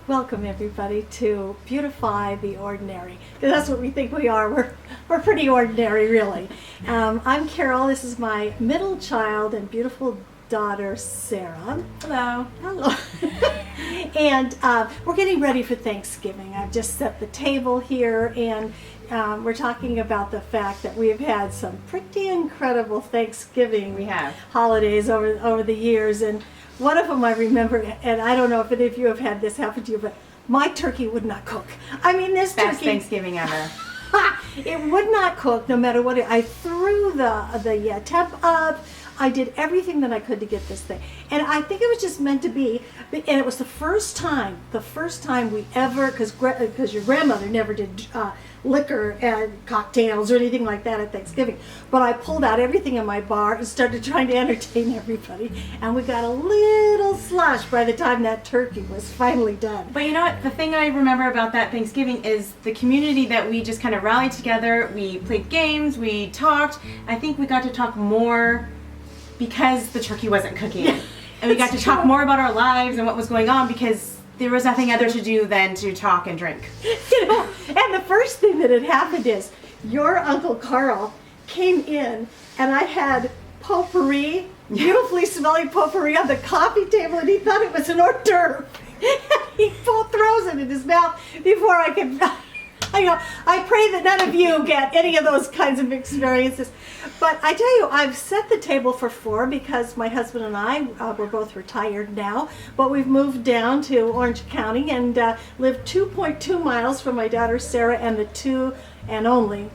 Welcome everybody to Beautify the Ordinary. That's what we think we are. We're pretty ordinary, really. I'm Carol. This is my middle child and beautiful daughter, Sarah. Hello. Hello. And we're getting ready for Thanksgiving. I've just set the table here, and we're talking about the fact that we've had some pretty incredible Thanksgiving holidays over the years. And one of them I remember, and I don't know if any of you have had this happen to you, but my turkey would not cook. I mean, this Best turkey... Thanksgiving ever. It would not cook no matter what. I threw the temp up. I did everything that I could to get this thing. And I think it was just meant to be. And it was the first time we ever, because your grandmother never did liquor and cocktails or anything like that at Thanksgiving. But I pulled out everything in my bar and started trying to entertain everybody. And we got a little slush by the time that turkey was finally done. But you know what? The thing I remember about that Thanksgiving is the community that we just kind of rallied together. We played games, we talked. I think we got to talk more because the turkey wasn't cooking. Yeah, and we got to talk true. more about our lives and what was going on because there was nothing other to do than to talk and drink. You know, and the first thing that had happened is your Uncle Carl came in and I had potpourri, beautifully smelling potpourri on the coffee table, and he thought it was an hors d'oeuvre. He both throws it in his mouth before I could... I pray that none of you get any of those kinds of experiences. But I tell you, I've set the table for 4 because my husband and I, we're both retired now, but we've moved down to Orange County and live 2.2 miles from my daughter Sarah and the 2 and only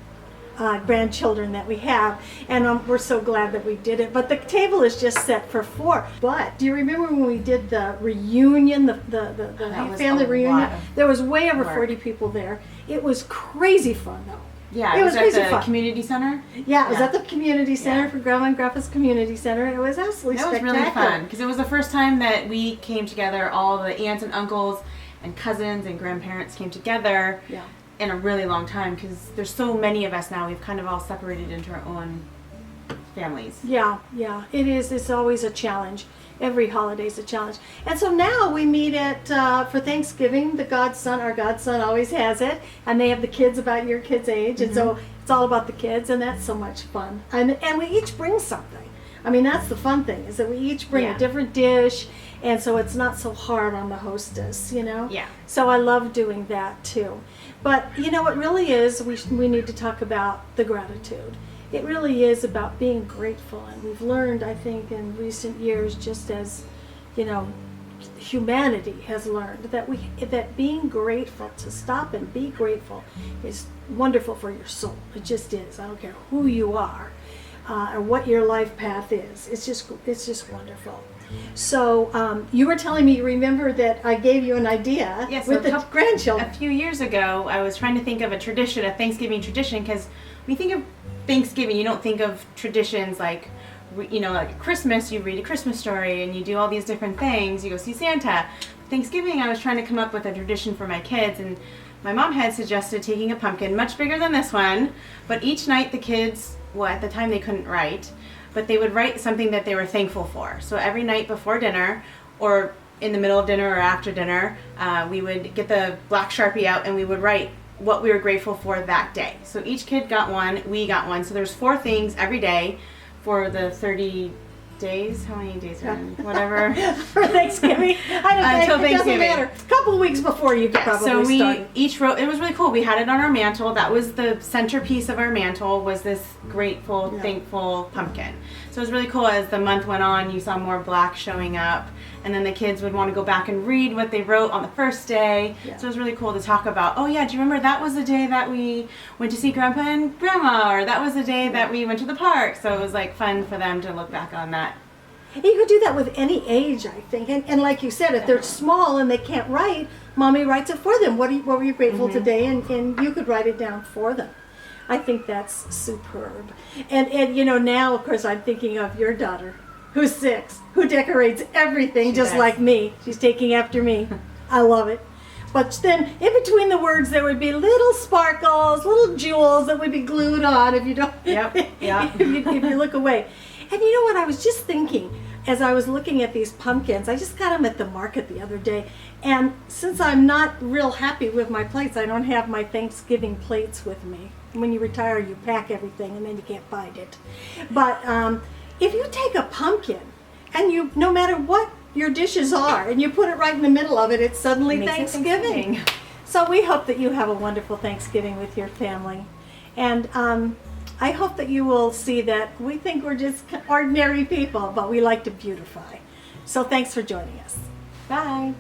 grandchildren that we have, and we're so glad that we did it. But the table is just set for 4. But do you remember when we did the reunion, the family reunion? There was way over 40 people there. It was crazy fun, though. Yeah, it was at the community center. Yeah, it was at the community center for Grandma and Grandpa's community center. It was absolutely spectacular. That was really fun because it was the first time that we came together. All the aunts and uncles and cousins and grandparents came together. Yeah. In a really long time because there's so many of us now. We've kind of all separated into our own families. Yeah, it is. It's always a challenge. Every holiday's a challenge. And so now we meet for Thanksgiving. Our godson always has it, and they have the kids about your kids' age, and so it's all about the kids, and that's so much fun. And we each bring something. I mean, that's the fun thing, is that we each bring a different dish, and so it's not so hard on the hostess, you know? Yeah. So I love doing that too. But you know, it really is, we need to talk about the gratitude. It really is about being grateful, and we've learned, I think, in recent years, just as, you know, humanity has learned, that being grateful, to stop and be grateful, is wonderful for your soul. It just is. I don't care who you are or what your life path is. It's just wonderful. So you were telling me, you remember that I gave you an idea with the grandchildren. A few years ago, I was trying to think of a tradition, a Thanksgiving tradition, because when you think of Thanksgiving, you don't think of traditions like, you know, like Christmas, you read a Christmas story and you do all these different things, you go see Santa. Thanksgiving, I was trying to come up with a tradition for my kids, and my mom had suggested taking a pumpkin, much bigger than this one, but each night the kids, well, at the time they couldn't write, but they would write something that they were thankful for. So every night before dinner, or in the middle of dinner or after dinner, we would get the black Sharpie out and we would write what we were grateful for that day. So each kid got one, we got one. So there's 4 things every day for the 30 days. How many days are in? Whatever. For Thanksgiving. I don't Until think it doesn't Thanksgiving. matter. A couple of weeks before you could probably so we start. each wrote, it was really cool. We had it on our mantle. That was the centerpiece of our mantle, was this grateful, thankful pumpkin. So it was really cool. As the month went on, you saw more black showing up, and then the kids would want to go back and read what they wrote on the first day. Yeah. So it was really cool to talk about, oh yeah, do you remember that was the day that we went to see Grandpa and Grandma, or that was the day that we went to the park. So it was like fun for them to look back on that. You could do that with any age, I think. And like you said, if they're small and they can't write, Mommy writes it for them. What were you grateful today? And you could write it down for them. I think that's superb. And you know, now, of course, I'm thinking of your daughter, who's 6, who decorates everything just like me. She's taking after me. I love it. But then, in between the words, there would be little sparkles, little jewels that would be glued on if you don't. Yep. If you look away. And you know what? I was just thinking, as I was looking at these pumpkins, I just got them at the market the other day, and since I'm not real happy with my plates, I don't have my Thanksgiving plates with me. When you retire, you pack everything and then you can't find it. But if you take a pumpkin and you, no matter what your dishes are, and you put it right in the middle of it, it's suddenly Makes it Thanksgiving. Thanksgiving. So we hope that you have a wonderful Thanksgiving with your family. And I hope that you will see that we think we're just ordinary people, but we like to beautify. So thanks for joining us. Bye.